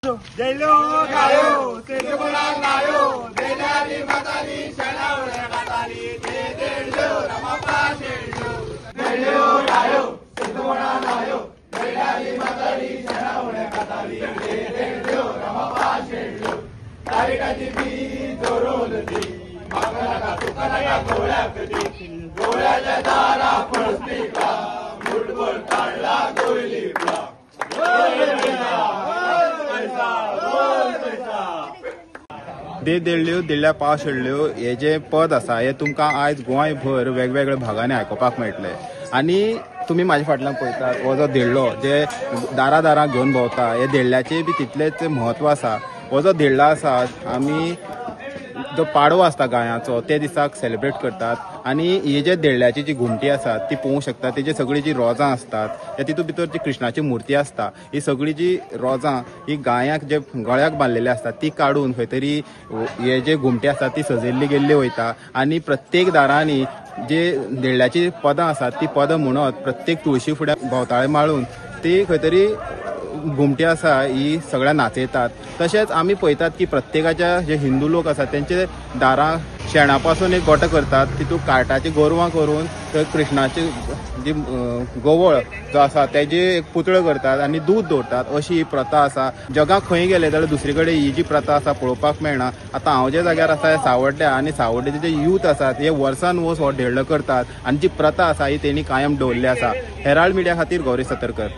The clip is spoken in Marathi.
देलो गायो तिरुमलाल गायो देलाली माताली शनावळे गाताली दे देलो रमापा शेलो देलो गायो तिरुमलाल गायो देलाली माताली शनावळे गाताली दे देलो रमापा शेलो तारिकाची बी जोरोलती मागला तुकाला गोळ्याकती गोळ्याच्या दारा फळसलीका फुटबॉल काढला गोळीला दे देडल्यो देडल्या पाव शेडल्यो हे जे पद आसा हे तुमकां आयज गोंयभर वेगवेगळ्या भागांनी आयकुपाक मेळटले आणि तुम्ही माझ्या फाटल्यान पळयतात हो जो देडलो जे दारा दारा घेवन भोंवता हे देडल्याचे बी तितलेच म्हत्व आसा. हो जो देडलो आसा आमी जो पाडवो आसता गायांचो ते दिसाक सेलिब्रेट करतात आणि ही जे देडल्याची जी घुमटी आसा ती पळोवंक शकता तेजी सगळी जी रोजां असतात तितून भितर जी कृष्णाची मुर्ती असता ही सगळी जी रोजां ही गायांक जे गळ्याक बांदलेली असतात ती काढून खंय तरी हे जे घुमटी आसा ती सजयल्ली गेल्ली वयता आणि प्रत्येक दारांनी जे देडल्याची पदां आसात ती पदां म्हणत प्रत्येक तुळशी फुड्याक भोवताळे माळून ती खंय तरी घुमटी आसा ही सगळ्या नाचयतात. तशेंच आमी पळयतात की प्रत्येकाच्या जे हिंदू लोक आसात त्यांचे दारां शेणापासून एक गोठो करतात तितून कार्टाची गोरवां करून थंय कृष्णाची जी गोवळ जो आसा तेजी एक पुतळो करतात आणि दूध दवरतात अशी ही प्रथा आसा. जगाक खंय गेले जाल्यार दुसरे कडेन ही जी प्रथा आसा पळोवपाक मेळना. आतां हांव ज्या जाग्यार आसा हे सावड्ड्या आणि सावड्ड्याचे जे यूथ आसात हे वर्सान वर्स हो देडलो करतात आणि जी प्रथा आसा ही तेणी कायम दवरली आसा. हेराल्ड मिडिया खातीर गौरी सतरकर.